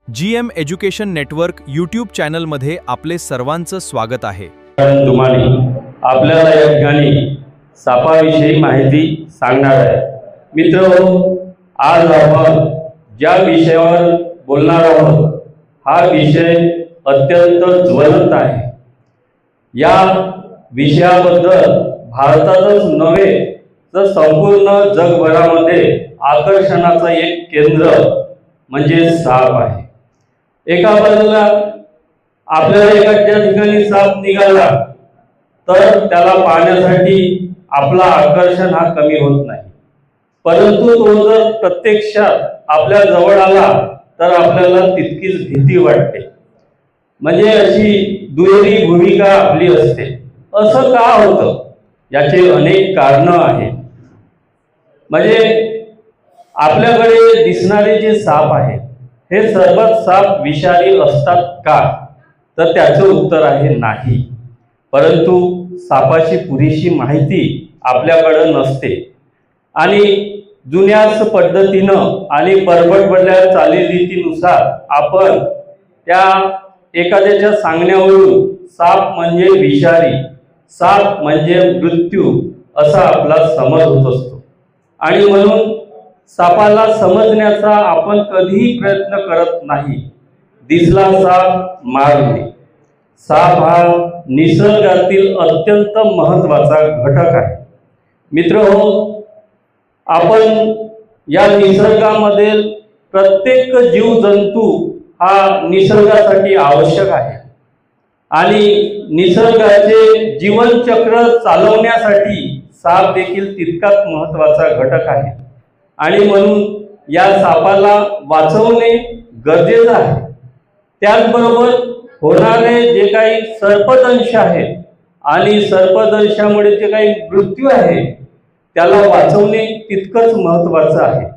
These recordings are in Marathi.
GM एज्युकेशन नेटवर्क यूट्यूब चॅनलमध्ये आपले सर्वांचं स्वागत आहे. तुम्हाला आपल्याला या ठिकाणी सापाविषयी माहिती सांगणार आहे. मित्रांनो, आज आपण ज्या विषयावर बोलणार आहोत हा विषय अत्यंत ज्वलंत आहे. या विषयाबद्दल भारतातच नव्हे तर संपूर्ण जगभरामध्ये आकर्षणाचं एक केंद्र म्हणजे साप आहे. एका बाजूला आपल्याला एखाद्या ठिकाणी साप निघाला तर त्याला पाहण्यासाठी आपला आकर्षण हा कमी होत नाही, परंतु तो जर प्रत्यक्षात आपल्या जवळ आला तर आपल्याला तितकीच भीती वाटते. म्हणजे अशी दुहेरी भूमिका आपली असते. असं का होतं याचे अनेक कारणं आहेत. म्हणजे आपल्याकडे दिसणारे जे साप आहेत हे सर्वच साप विषारी असतात का, तर त्याचं उत्तर आहे नाही. परंतु सापाची पुरेशी माहिती आपल्याकडे नसते आणि जुन्याच पद्धतीनं आणि परबडलेल्या चालीरीतीनुसार आपण त्या एखाद्याच्या सांगण्यावरून साप म्हणजे विषारी, साप म्हणजे मृत्यू असा आपला समज होत असतो. आणि म्हणून सापाला समजण्याचा आपण कधीही प्रयत्न करत नाही. दिसला साप मारणे. साप हा निसर्गातील अत्यंत महत्त्वाचा घटक आहे. मित्रहो, आपण या निसर्गामध्ये प्रत्येक जीवजंतू हा निसर्गासाठी आवश्यक आहे आणि निसर्गाचे जीवनचक्र चालवण्यासाठी साप देखील तितकाच महत्त्वाचा घटक आहे. आणि म्हणून या सापाला वाचवणे गरजेचं आहे. त्याचबरोबर होणारे जे काही सर्पदंश आहेत आणि सर्पदंशामुळे जे काही मृत्यू आहे त्याला वाचवणे तितकंच महत्त्वाचं आहे.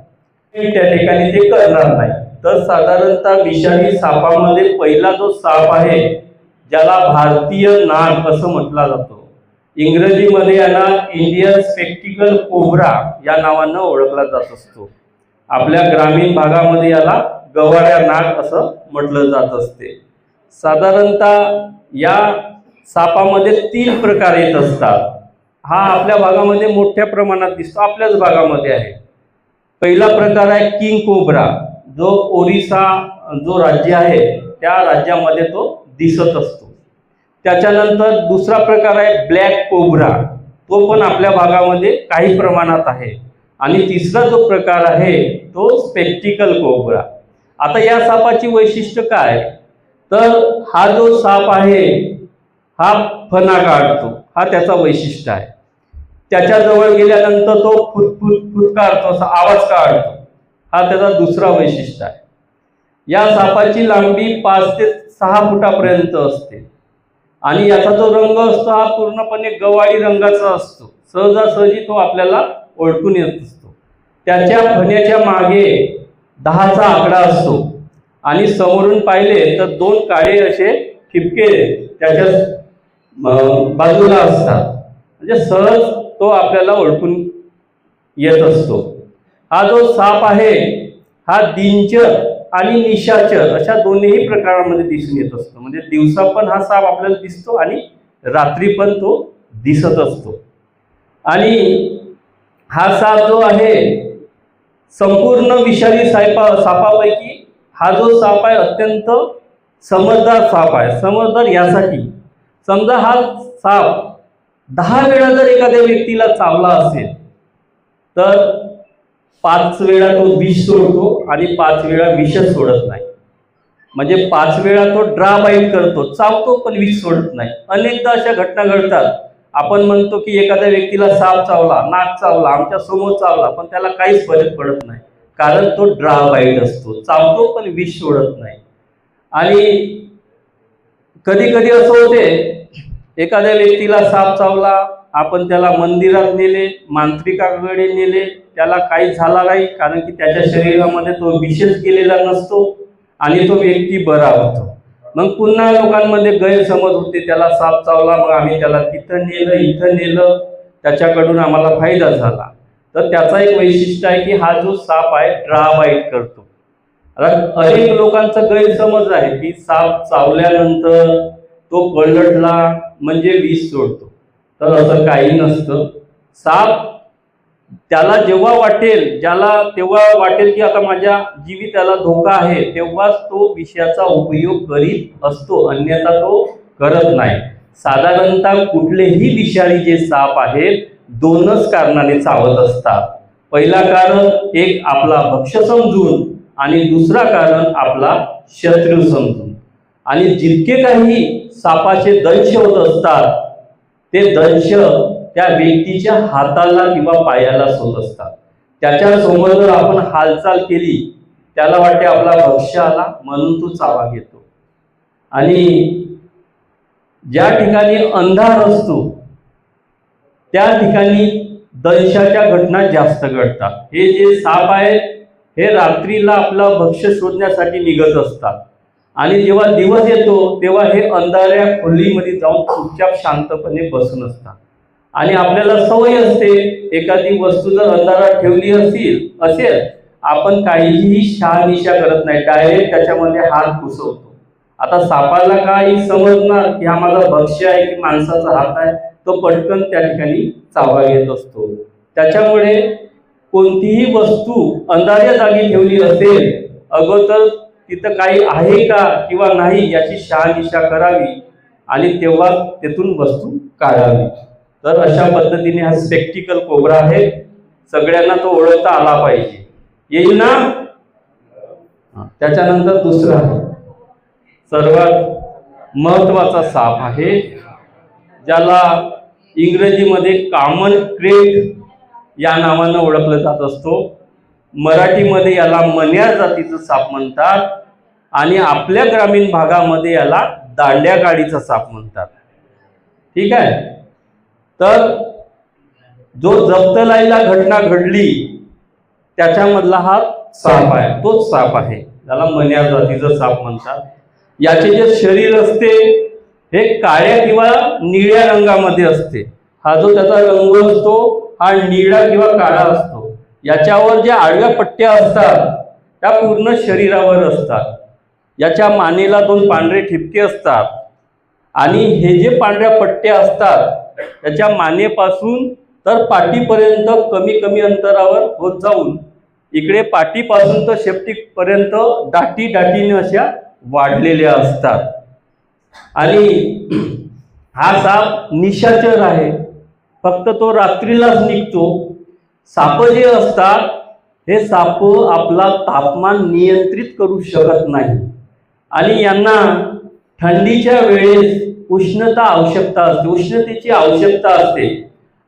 त्या ठिकाणी ते करणार नाही. तर साधारणतः विषारी सापामध्ये पहिला जो साप आहे ज्याला भारतीय नाग असं म्हटलं जातं, इंग्रजीमध्ये याला इंडियन स्पेक्टिकल कोब्रा या नावानं ओळखला जात असतो. आपल्या ग्रामीण भागामध्ये याला गवाऱ्या नाग असं म्हटलं जात असते. साधारणतः या सापामध्ये 3 प्रकार येत असतात. हा आपल्या भागामध्ये मोठ्या प्रमाणात दिसतो, आपल्याच भागामध्ये आहे. पहिला प्रकार आहे किंग कोब्रा, जो ओरिसा जो राज्य आहे त्या राज्यामध्ये तो दिसत असतो. त्याच्यानंतर दुसरा प्रकार आहे ब्लॅक कोब्रा, तो पण आपल्या भागामध्ये काही प्रमाणात आहे. आणि तिसरा जो प्रकार आहे तो स्पेक्टिकल कोब्रा. आता या सापाची वैशिष्ट्य काय, तर हा जो साप आहे हा फणा काढतो, हा त्याचा वैशिष्ट्य आहे. त्याच्याजवळ गेल्यानंतर तो फुटफुट फुटकारतो, असा आवाज काढतो, हा त्याचा दुसरा वैशिष्ट्य आहे. या सापाची लांबी 5 ते 6 फुटापर्यंत असते आणि याचा जो रंग असतो हा पूर्णपणे गव्हाळी रंगाचा असतो. सहजासहजी तो आपल्याला ओळखून येत असतो. त्याच्या फण्याच्या मागे 10चा आकडा असतो आणि समोरून पाहिले तर 2 काळे असे ठिपके त्याच्या बाजूला असतात. म्हणजे सहज तो आपल्याला ओळखून येत असतो. हा जो साप आहे हा दिनचर आणि निशाचर अशा दोन्ही प्रकारामध्ये दिसून येत असतो. म्हणजे दिवसा पण हा साप आपल्याला दिसतो आणि रात्री पण तो दिसत असतो. आणि हा साप जो आहे संपूर्ण विषारी सापापैकी हा जो साप आहे अत्यंत समजदार साप आहे. समजदार यासाठी, समजा हा साप 10 वेळा जर एखाद्या व्यक्तीला चावला असेल तर 5 वेळा तो विष सोडतो आणि 5 वेळा विषच सोडत नाही. म्हणजे 5 वेळा तो ड्रा बाईट करतो, चावतो पण विष सोडत नाही. अनेकदा अशा घटना घडतात. आपण म्हणतो की एखाद्या व्यक्तीला साप चावला, नाग चावला, आमच्या समोर चावला, पण त्याला काहीच फरक पडत नाही, कारण तो ड्रा बाईट असतो, चावतो पण विष सोडत नाही. आणि कधी कधी असं होते एखाद्या व्यक्तीला साप चावला, आपण त्याला मंदिरात नेले, मांत्रिकाकडे नेले, त्याला काही झाला नाही कारण की त्याच्या शरीरामध्ये तो विषच गेलेला नसतो आणि तो व्यक्ती बरा होतो. मग पुन्हा लोकांमध्ये गैरसमज होते, त्याला साप चावला मग आम्ही त्याला तिथं नेलं, इथं नेलं, त्याच्याकडून आम्हाला फायदा झाला. तर त्याचा एक वैशिष्ट्य आहे की हा जो साप आहे ड्रा बाईट करतो. आता अनेक लोकांचा गैरसमज आहे की साप चावल्यानंतर तो पलटला म्हणजे विष सोडतो, तर असं काही नसतं. साप त्याला जेव्हा वाटेल, ज्याला तेव्हा वाटेल की आता माझ्या जीविताला धोका आहे, तेव्हाच तो विषयाचा उपयोग करीत असतो, अन्यथा तो करत नाही. साधारणतः कुठलेही विषारी जे साप आहेत दोनच कारणाने चावत असतात. पहिला कारण एक आपला भक्ष्य समजून आणि दुसरा कारण आपला शत्रू समजून. आणि जितके काही सापाचे दंश होत असतात ते दंश त्या व्यक्तीच्या हाताला किंवा पायालाच होत असतात. त्याच्या समोर जर आपण हालचाल केली, त्याला वाटते आपला भक्ष्य आला म्हणून तो चावा घेतो. आणि ज्या ठिकाणी अंधार असतो त्या ठिकाणी दंशाच्या घटना जास्त घडतात. हे जे साप आहेत हे रात्रीला आपला भक्ष्य शोधण्यासाठी निघत असतात आणि जेव्हा दिवस येतो तेव्हा हे अंधाऱ्या खोलीमध्ये जाऊन चुपचाप शांतपणे बसून असतात. आणि आपल्याला सवय असते, एखादी वस्तू जर अंधारात ठेवली असेल आपण काहीही शहानिशा करत नाही, डायरेक्ट त्याच्यामध्ये हात घुसवतो. आता सापाला काही समजणार की हा माझा भक्ष्य आहे की माणसाचा हात आहे, तो पटकन त्या ठिकाणी चावा घेत असतो. त्याच्यामुळे कोणतीही वस्तू अंधाऱ्या जागी ठेवली असेल, अगोदर तिथं काही आहे का किंवा नाही याची शहानिशा करावी आणि तेव्हा तेथून वस्तू काढावी. तर अशा पद्धतीने हा स्पेक्टिकल कोब्रा आहे, सगळ्यांना तो ओळखता आला पाहिजे. येईल ना? त्याच्यानंतर दुसरा सर्वात महत्वाचा साप आहे, ज्याला इंग्रजीमध्ये कॉमन क्रेट या नावानं ओळखलं जात असतो. मराठीमध्ये याला मण्यार जातीचं साप म्हणतात आणि आपल्या ग्रामीण भागामध्ये याला दांड्या गाडीचा साप म्हणतात. ठीक आहे. तर जो जप्तलाईला घटना घडली त्याच्यामधला हा साप आहे, तोच साप आहे, त्याला मण्यार जातीचं साप म्हणतात. याचे जे शरीर असते हे काळ्या किंवा निळ्या रंगामध्ये असते. हा जो त्याचा रंग असतो हा निळा किंवा काळा असतो. याच्यावर ज्या आडव्या पट्ट्या असतात त्या पूर्ण शरीरावर असतात. याच्या मानेला 2 पांढरे ठिपके असतात आणि हे जे पांढऱ्या पट्ट्या असतात त्याच्या मानेपासून तर पाठीपर्यंत कमी कमी अंतरावर होत जाऊन इकडे पाठीपासून तर शेपटीपर्यंत दाटी दाटीने अशा वाढलेल्या असतात. आणि हा साप निशाचर आहे, फक्त तो रात्रीलाच निघतो. साप जे असतात हे साप आपला तापमान नियंत्रित करू शकत नाही आणि यांना थंडीच्या वेळेस उष्णतेची आवश्यकता असते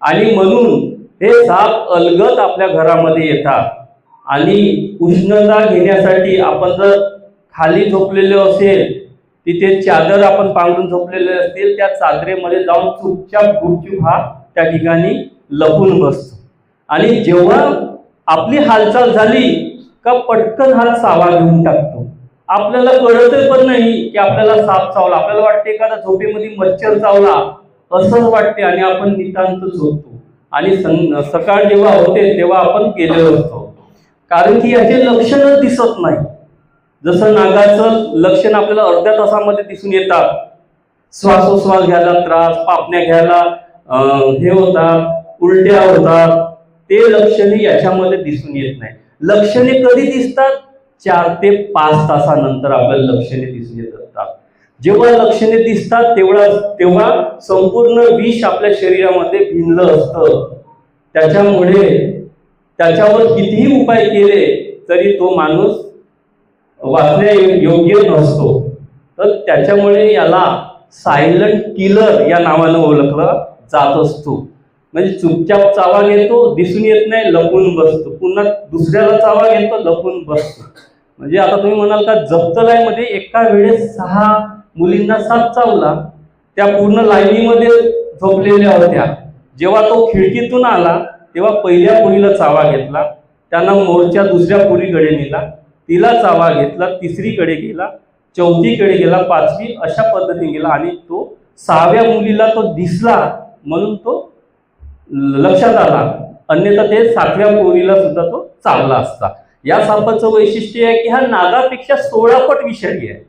आणि म्हणून हे साप अलगद आपल्या घरामध्ये येतात. आणि उष्णता घेण्यासाठी आपण जर खाली झोपलेलो असेल, तिथे चादर आपण पांघरून झोपलेले असतील, त्या चादरेमध्ये जाऊन चुपचाप गुपचूप हा त्या ठिकाणी लपून बसतो. आणि जेव्हा आपली हालचाल झाली का पटकन हा चावा घेऊन टाकतो. आपल्याला कळत पण नाही की आपल्याला साप चावला, आपल्याला वाटते एखादा झोपेमध्ये मच्छर चावला असंच वाटते आणि आपण नितांत झोपतो. आणि सकाळ जेव्हा होते तेव्हा आपण गेलेलो असतो, कारण की याचे लक्षणच दिसत नाही. जसं नागाचं लक्षण आपल्याला अर्ध्या तासामध्ये दिसून येतात, श्वासोश्वास घ्यायला त्रास, पापण्या घ्यायला हे होतात, उलट्या होतात, ते लक्षणे याच्यामध्ये दिसून येत नाही. लक्षणे कधी दिसतात? 4 ते 5 तासानंतर आपल्याला लक्षणे दिसून येत असतात. जेव्हा लक्षणे दिसतात तेव्हा संपूर्ण विष आपल्या शरीरामध्ये भिनलं असतं. त्याच्यामुळे त्याच्यावर कितीही उपाय केले तरी तो माणूस वाचण्या योग्य नसतो. तर त्याच्यामुळे याला सायलंट किलर या नावानं ओळखलं जात असतो. म्हणजे चुपचाप चावा घेतो, दिसून येत नाही, लपून बसतो, पुन्हा दुसऱ्याला चावा घेतो, लपून बसतो. म्हणजे आता तुम्ही म्हणाल का जप्तलाईमध्ये एका वेळेस 6 मुलींना साप चावला, त्या पूर्ण लाईनीमध्ये झोपलेल्या होत्या. जेव्हा तो खिडकीतून आला तेव्हा पहिल्या पोरीला चावा घेतला, त्यांना मोर्चा दुसऱ्या पोरीकडे नेला, तिला चावा घेतला, तिसरीकडे गेला, चौथीकडे गेला, 5वी, अशा पद्धतीने गेला. आणि तो 6व्या मुलीला तो दिसला म्हणून तो लक्षात आला, अन्यथा ते 7व्या पोरीला सुद्धा तो चावला असता. या सापाचं वैशिष्ट्य आहे की हा नागापेक्षा 16 पट विषारी आहे.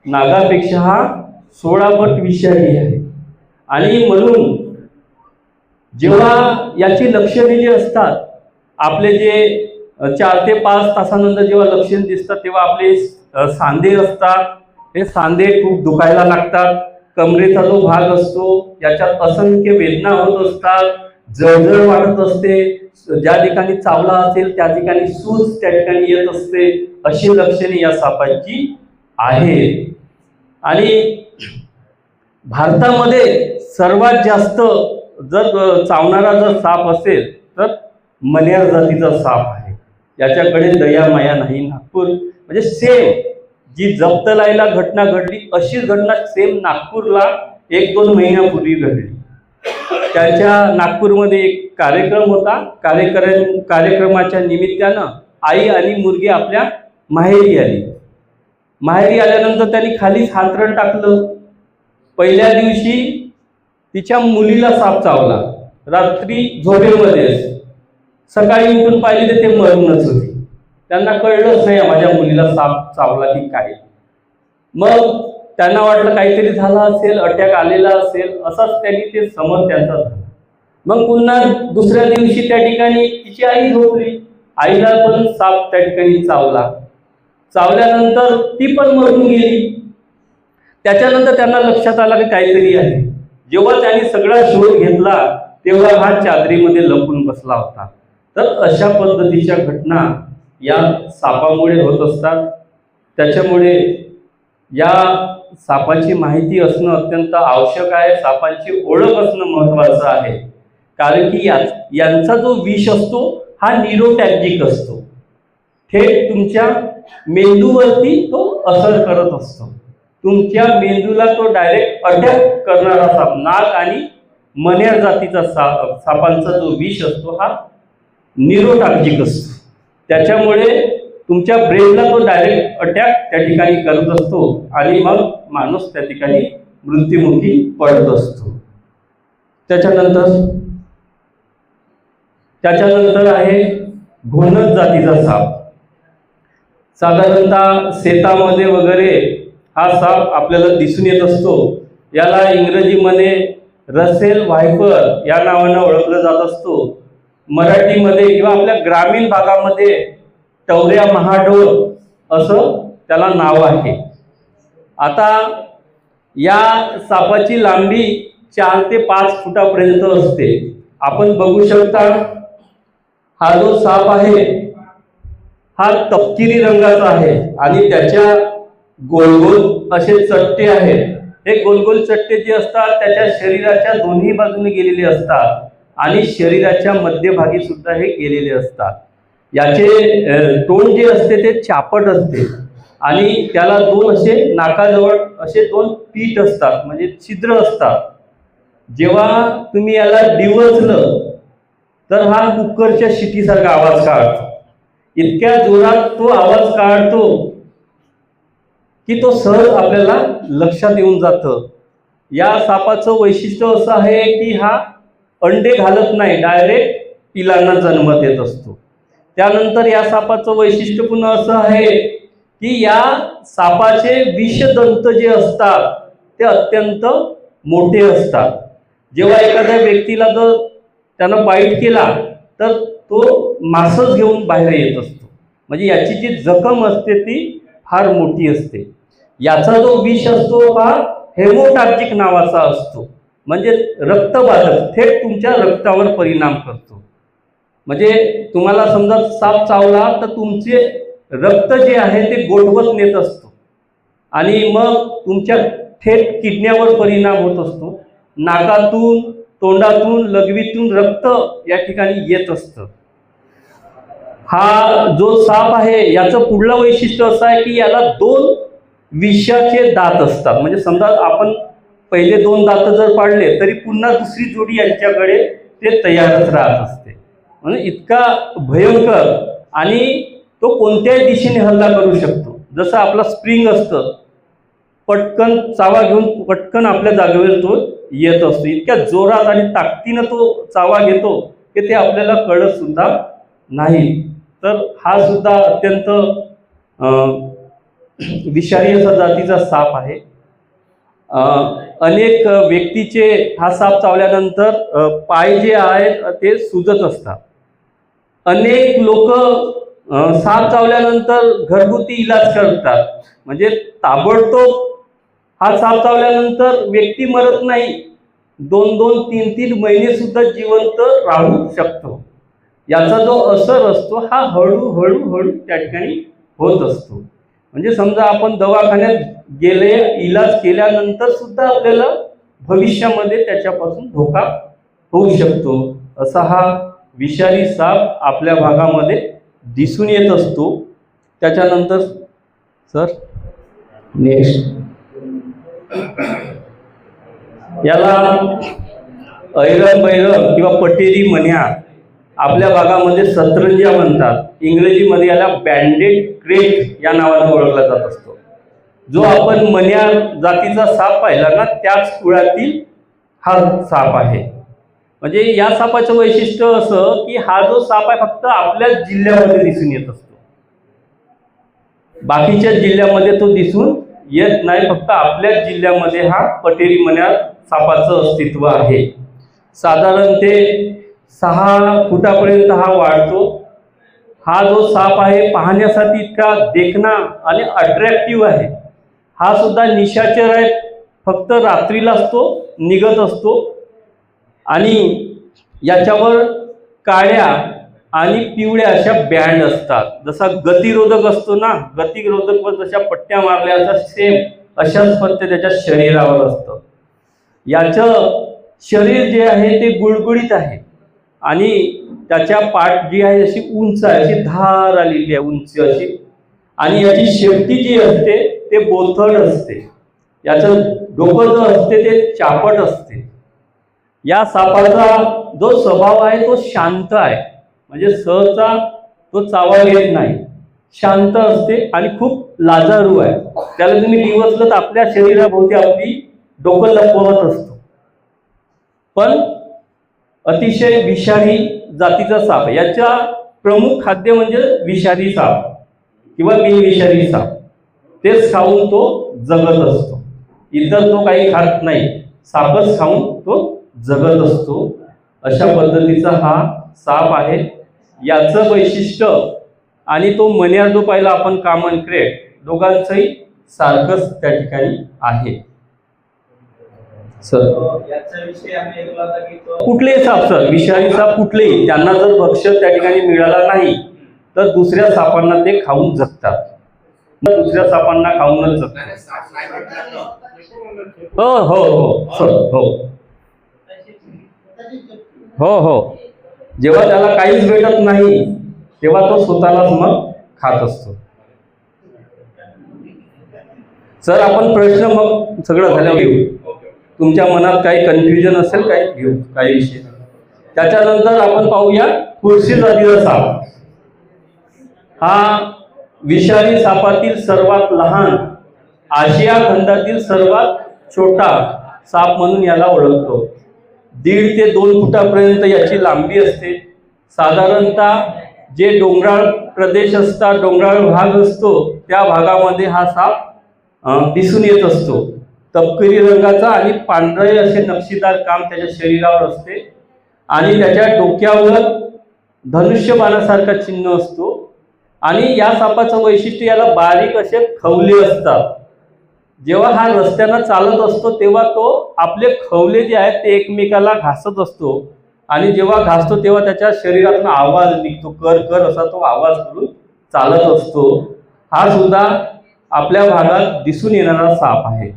नागापेक्षा हा 16 पट विषारी आहे. आणि म्हणून जेव्हा याची लक्षणे जी असतात, आपले जे 4 ते 5 तासानंतर जेव्हा लक्षणे दिसतात तेव्हा आपले सांधे असतात, हे सांधे खूप दुखायला लागतात. कमरेचा जो भाग असतो याच्यात असंख्य वेदना होत असतात, जळजळ वाढत असते, ज्या ठिकाणी चावला असेल त्या ठिकाणी सूज त्या ठिकाणी येत असते. अशी लक्षणे या सापाची आहेत. आणि भारतामध्ये सर्वात जास्त जर चावणारा जर साप असेल तर मण्यार जातीचा साप आहे. याच्याकडे दया माया नाही. नागपूर म्हणजे सेम जी जप्तलाईला घटना घडली अशीच घटना सेम नागपूरला 1-2 महिन्यापूर्वी घडली. त्यांच्या नागपूरमध्ये एक कार्यक्रम होता. कार्यक्रमाच्या निमित्तानं आई आणि मुलगी आपल्या माहेरी आली. माहेरी आल्यानंतर त्यांनी खालीच हातरण टाकलं. पहिल्या दिवशी तिच्या मुलीला साप चावला, रात्री झोपेमध्येच. सकाळी उठून पाहिली तर ते मरूनच होते. त्यांना कळलंच नाही माझ्या मुलीला साप चावला की काय. मग त्यांना वाटलं काहीतरी झालं असेल, अटॅक आलेला असेल, असाच त्यांनी ते समज त्यांचा झाला. मग पुन्हा दुसऱ्या दिवशी त्या ठिकाणी तिची आई झोपली. आईला पण साप त्या ठिकाणी चावला. चावल्यानंतर ती पण मरून गेली. त्याच्यानंतर त्यांना लक्षात आलं की काहीतरी आहे. जेव्हा त्यांनी सगळा शोध घेतला तेव्हा हा चादरीमध्ये लपून बसला होता. तर अशा पद्धतीच्या घटना या सापामुळे होत असतात. त्याच्यामुळे या सापाची माहिती असणं अत्यंत आवश्यक आहे. सापांची ओळख असणं महत्त्वाचं आहे. कारण की यांचा जो विष असतो हा न्यूरोटॅक्टिक असतो. थेट तुमच्या मेंदूवरती तो असर करत असतो. तुमच्या मेंदूला तो डायरेक्ट अटॅक करणारा साप, नाग आणि मण्यार जातीचा सापांचा जो विष असतो हा न्यूरोटॉक्सिक असतो. त्याच्यामुळे तुमच्या ब्रेनला तो डायरेक्ट अटॅक त्या ठिकाणी करत असतो आणि मग माणूस त्या ठिकाणी मृत्युमुखी पडत असतो. त्याच्यानंतर आहे घोणस जातीचा साप. साधारणतः शेतामध्ये वगैरे हा साप आपल्याला दिसून येत असतो. याला इंग्रजीमध्ये रसेल व्हायपर या नावानं ओळखलं जात असतो. मराठीमध्ये किंवा आपल्या ग्रामीण भागामध्ये टवऱ्या महाढोर असं त्याला नाव आहे. आता या सापाची लांबी 4 ते 5 फुटापर्यंत असते. आपण बघू शकता हा जो साप आहे हा तपकिरी रंगाचा आहे आणि त्याच्या गोलगोल असे चट्टे आहेत. हे गोलगोल चट्टे जे असतात त्याच्या शरीराच्या दोन्ही बाजूने गेलेले असतात आणि शरीराच्या मध्यभागी सुद्धा हे गेलेले असतात. याचे तोंड जे असते ते चापट असते आणि त्याला 2 असे नाकाजवळ असे 2 पीठ असतात, म्हणजे छिद्र असतात. जेव्हा तुम्ही याला डिवचलं तर हा कुकरच्या शिटीसारखा आवाज काढतो. इतक्या जोरात तो आवाज काढतो की तो सहज आपल्याला लक्षात येऊन जातं. या सापाचं वैशिष्ट्य असं आहे की हा अंडे घालत नाही, डायरेक्ट पिलांना जन्म देत असतो. त्यानंतर या सापाचं वैशिष्ट्य पुन्हा असं आहे की या सापाचे विषदंत जे असतात ते अत्यंत मोठे असतात. जेव्हा एखाद्या व्यक्तीला जर त्यानं बाईट केला तर तो मांसच घेऊन बाहेर येत असतो. म्हणजे याची जी जखम असते ती फार मोठी असते. याचा जो विष असतो हा हेमोटॉक्सिक नावाचा असतो, म्हणजे रक्तबाधक, थेट तुमच्या रक्तावर परिणाम करतो. म्हणजे तुम्हाला समजा साप चावला तर तुमचे रक्त जे आहे ते गोठवत नेत असतो आणि मग तुमच्या थेट किडन्यावर परिणाम होत असतो. नाकातून, तोंडातून, लघवीतून रक्त या ठिकाणी येत असतं. हा जो साप आहे याचं पुढलं वैशिष्ट्य असं आहे की याला 2 विषाचे दात असतात. म्हणजे समजा आपण पहिले 2 दात जर पाडले तरी पुन्हा दुसरी जोडी यांच्याकडे ते तयारच राहत असते. म्हणजे इतका भयंकर, आणि तो कोणत्याही दिशेने हल्ला करू शकतो. जसं आपला स्प्रिंग असतं, पटकन चावा घेऊन पटकन आपल्या जागेवर तो येत असतो. इतक्या जोरात आणि ताकदीनं तो चावा घेतो की ते आपल्याला कळत सुद्धा नाही. तर हा सुद्धा अत्यंत विषारी असा जातीचा साप आहे. अनेक व्यक्तीचे हा साप चावल्यानंतर पाय जे आहेत ते सुजत असतात. अनेक लोक साप चावल्यानंतर घरगुती इलाज करतात, म्हणजे ताबडतोब हा साप चावल्यानंतर व्यक्ती मरत नाही, 2-2, 3-3 महिने सुद्धा जिवंत राहू शकतो. याचा जो असर असतो हा हळूहळू त्या ठिकाणी होत असतो. म्हणजे समजा आपण दवाखान्यात गेले, इलाज केल्यानंतर सुद्धा आपल्याला भविष्यामध्ये त्याच्यापासून धोका होऊ शकतो. असा हा विषारी साप आपल्या भागामध्ये दिसून येत असतो. त्याच्यानंतर सर नेक्स्ट याला ऐरण बैरण किंवा पटेरी मन्या आपल्या भागामध्ये सतरंजा म्हणतात. इंग्रजीमध्ये याला बँडेड क्रेट या नावाने ओळखला जात असतो. जो आपण मन्या जातीचा साप पाहिला ना, त्याच कुळातील हा साप आहे. म्हणजे या सापाचं वैशिष्ट्य असं की हा जो साप आहे फक्त आपल्याच जिल्ह्यामध्ये दिसून येत असतो, बाकीच्या जिल्ह्यामध्ये तो दिसून येत नाही. फक्त आपल्याच जिल्ह्यामध्ये हा पटेरी मन्या सापाचं अस्तित्व आहे. साधारण ते 6 फुटापर्यंत हा वाढतो. हा जो साप आहे पाहण्यासाठी इतका देखणा आणि अट्रॅक्टिव्ह आहे. हा सुद्धा निशाचर आहे, फक्त रात्रीलाच तो निघत असतो आणि याच्यावर काळ्या आणि पिवळ्या अशा बँड असतात. जसा गतिरोधक असतो ना, गतिरोधकवर जशा पट्ट्या मारल्या असतात सेम अशाच पट्ट्या त्याच्या शरीरावर असतं. याचं शरीर जे आहे ते गुळगुळीत आहे आणि त्याच्या पाठ जी आहे अशी उंच आहे, अशी धार आलेली आहे उंच अशी, आणि याची शेपटी जी असते ते बोथड असते. याचं डोकं जो असते ते चापट असते. या सापाचा जो स्वभाव आहे तो शांत आहे, म्हणजे सहसा तो चावायला येत नाही, शांत असते आणि खूप लाजाळू आहे. त्याला तुम्ही डिवचलं तर आपल्या शरीराभोवती आपली डोकं लपवत असतो. पण अतिशय विषारी जातीचा साप आहे. याचा प्रमुख खाद्य म्हणजे विषारी साप किंवा बिनविषारी साप, तेच खाऊन तो जगत असतो. इतर तो काही खात नाही, सापच खाऊन तो जगत असतो. अशा पद्धतीचा हा साप आहे. याचं वैशिष्ट्य आणि तो मन्या जो पाहिला आपण कॉमन क्रेट, दोघांचंही सारखंच त्या ठिकाणी आहे. सर कुठलेही साप सर, विषारी साप कुठलेही, त्यांना जर भक्ष्य त्या ठिकाणी मिळाला नाही तर दुसऱ्या सापांना ते खाऊन जगतात. दुसऱ्या सापांना खाऊनच जगतात. हो हो हो सर, हो हो हो. जेव्हा त्याला काहीच भेटत नाही तेव्हा तो स्वतःलाच मग खात असतो. सर आपण प्रश्न मग सगळं झाल्यावर घेऊ. तुमच्या मनात काही कन्फ्युजन असेल काही घेऊ, काही विषय. त्याच्यानंतर आपण पाहूया फुरशी जातीचा साप. हा विषारी सापातील सर्वात लहान, आशिया खंडातील सर्वात छोटा साप म्हणून याला ओळखतो. 1.5 ते 2 फुटापर्यंत याची लांबी असते. साधारणतः जे डोंगराळ प्रदेश असतात, डोंगराळ भाग असतो, त्या भागामध्ये हा साप दिसून येत असतो. तपकिरी रंगाचा आणि पांढरे असे नक्षीदार काम त्याच्या शरीरावर असते आणि त्याच्या डोक्यावर धनुष्यबाणासारखा चिन्ह असतो. आणि या सापाचं वैशिष्ट्य, याला बारीक असे खवले असतात. जेव्हा हा रस्त्यानं चालत असतो तेव्हा तो आपले खवले जे आहेत ते एकमेकाला घासत असतो आणि जेव्हा घासतो तेव्हा त्याच्या शरीरातून आवाज निघतो, कर कर असा तो आवाज करून चालत असतो. हा सुद्धा आपल्या भागात दिसून येणारा साप आहे.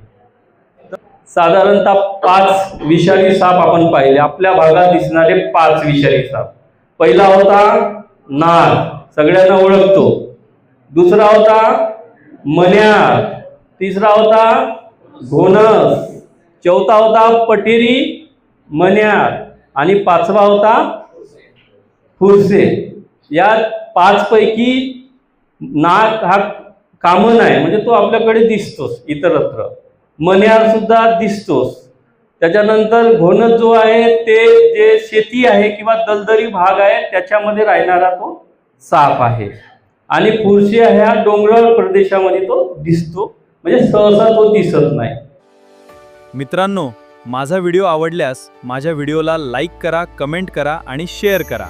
साधारणतः 5 विषारी साप आपण पाहिले. आपल्या भागात दिसणारे 5 विषारी साप. पहिला होता नाग, सगळ्यांना ओळखतो. दुसरा होता मन्या, तिसरा होता घोणस, चौथा होता पटेरी मन्या आणि 5वा होता फुरसे. या 5 पैकी नाग हा कॉमन आहे, म्हणजे तो आपल्याकडे दिसतोच इतरत्र. मन्या सुद्धा दिसतोच. त्याच्यानंतर घोणस जो आहे ते जे शेती आहे किंवा दलदरी भाग आहे त्याच्यामध्ये राहणारा तो साप आहे आणि पुरुषी ह्या डोंगराळ प्रदेशामध्ये तो दिसतो, म्हणजे सहसा तो दिसत नाही. मित्रांनो, माझा व्हिडिओ आवडल्यास माझ्या व्हिडिओला लाईक करा, कमेंट करा आणि शेअर करा.